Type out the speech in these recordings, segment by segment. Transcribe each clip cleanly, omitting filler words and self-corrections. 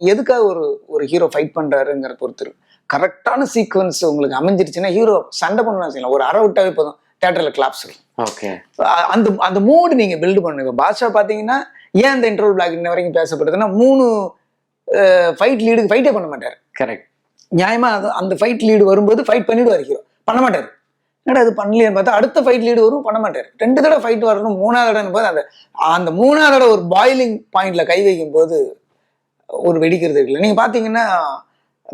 எதுக்காக ஒரு ஒரு ஹீரோ ஃபைட் பண்றாருங்கிற பொறுத்து கரெக்டான சீக்வன்ஸ் உங்களுக்கு அமைஞ்சிருச்சுன்னா ஹீரோ சண்டை பண்ணணும் செய்யலாம். ஒரு அரை விட்டாவே போதும், தியேட்டர்ல கிளாப்ஸ் இருக்கும். ஓகே, அந்த அந்த மூடு நீங்க பில்டு பண்ணுங்க. இப்போ பாஷா பாத்தீங்கன்னா ஏன் அந்த இன்டர்வல் பிளாக் இன்ன வரைக்கும் பேசப்படுதுன்னா 3 ஃபைட் லீடுக்கு ஃபைட்டே பண்ண மாட்டாரு. கரெக்ட். நியாயமா அந்த ஃபைட் லீடு வரும்போது ஃபைட் பண்ணிடுவார் ஹீரோ, பண்ண மாட்டாரு. என்னடா அது பண்ணலையே பார்த்தா அடுத்த ஃபைட் லீடு வரும், பண்ண மாட்டாரு. 2 தடவை ஃபைட் வரணும், 3வது தடவை போது அந்த 3வது தடவை ஒரு பாயிலிங் பாயிண்ட்ல கை வைக்கும் போது ஒரு வெடிக்கிறது இருக்குல்ல. நீங்க பாத்தீங்கன்னா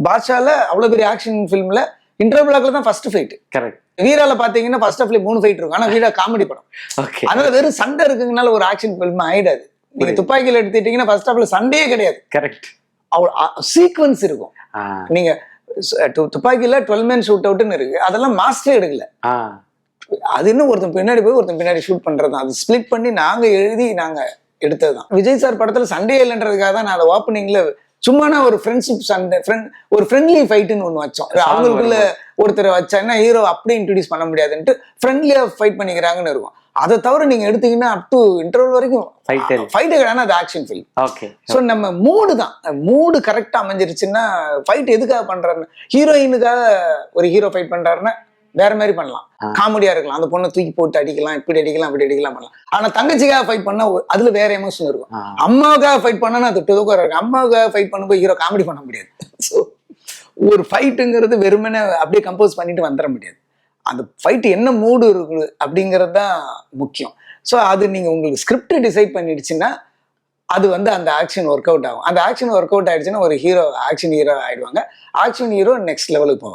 பாட்ஷால அவ்வளவு பெரிய ஆக்ஷன் ஃபிலிம்ல இன்டர்வல் பிளாக்ல தான் ஃபர்ஸ்ட் ஃபைட். கரெக்ட். வீரால பாத்தீங்கன்னா ஃபர்ஸ்ட் ஹாஃப்ல 3 ஃபைட் இருக்கும். ஆனா வீரா காமெடி படம். ஓகே. அதனால வெறும் சண்டை இருக்குங்கனால ஒரு ஆக்ஷன் ஃபிலிம் ஆயிடாது. நீங்க துப்பாக்கியில எடுத்துட்டீங்கன்னா ஃபர்ஸ்ட் ஹாஃப்ல சண்டையே கிடையாது. கரெக்ட். அவ்வளவு சீக்வன்ஸ் இருக்கும். நீங்க துப்பாக்கியில 12 மேன் ஷூட் அவுட்னு இருக்கு, அதெல்லாம் மாஸ்டரே எடுக்கல. அது இன்னும் ஒருத்தன் பின்னாடி போய் ஒருத்தன் பின்னாடி ஷூட் பண்றதுதான். அது ஸ்பிளிட் பண்ணி நாங்க எழுதி நாங்க எடுத்ததுதான். விஜய் சார் படத்துல சண்டே இல்லைன்றதுக்காக தான் நான் அதை ஓப்பனிங்ல சும்மா ஒரு ஃப்ரெண்ட்ஷிப் சண்டை, ஒரு ஃப்ரெண்ட்லி ஃபைட்டுன்னு ஒண்ணு வச்சோம். அவங்களுக்குள்ள ஒருத்தரை வச்சாங்கன்னா ஹீரோ அப்படியே இன்ட்ரடியூஸ் பண்ண முடியாதுன்ட்டு ஃப்ரெண்ட்லியா ஃபைட் பண்ணிக்கிறாங்கன்னு இருக்கும். அதை தவிர நீங்க எடுத்தீங்கன்னா அப் டு இன்டர்வல் வரைக்கும் ஃபைட் கிடையாது, அது ஆக்ஷன் ஃபிலிம். ஓகே. ஸோ நம்ம மூடு தான், மூடு கரெக்டா அமைஞ்சிருச்சுன்னா ஃபைட் எதுக்காக பண்றாருன்னு, ஹீரோயினுக்காக ஒரு ஹீரோ ஃபைட் பண்றாருன்னா வேற மாதிரி பண்ணலாம், காமெடியா இருக்கலாம், அந்த பொண்ணை தூக்கி போட்டு அடிக்கலாம், இப்படி அடிக்கலாம் அப்படி அடிக்கலாம் பண்ணலாம். ஆனா தங்கச்சிக்காக ஃபைட் பண்ணா அதுல வேற எமோஷன் இருக்கும். அம்மாவுக்காக ஃபைட் பண்ணா அது தொதுக்கம் இருக்கு. அம்மாவுக்காக ஃபைட் பண்ணும்போது ஹீரோ காமெடி பண்ண முடியாது. ஸோ ஒரு ஃபைட்டுங்கிறது வெறுமனே அப்படியே கம்போஸ் பண்ணிட்டு வந்துட முடியாது. அந்த ஃபைட் என்ன மூடு இருக்கு அப்படிங்கிறது தான் முக்கியம். ஸோ அது நீங்க உங்களுக்கு ஸ்கிரிப்ட் டிசைட் பண்ணிடுச்சுன்னா அது அந்த ஆக்ஷன் ஒர்க் அவுட் ஆகும். அந்த ஆக்ஷன் ஒர்க் அவுட் ஆயிடுச்சுன்னா ஒரு ஹீரோ ஆக்ஷன் ஹீரோ ஆயிடுவாங்க. ஆக்ஷன் ஹீரோ நெக்ஸ்ட் லெவலுக்கு போவாங்க.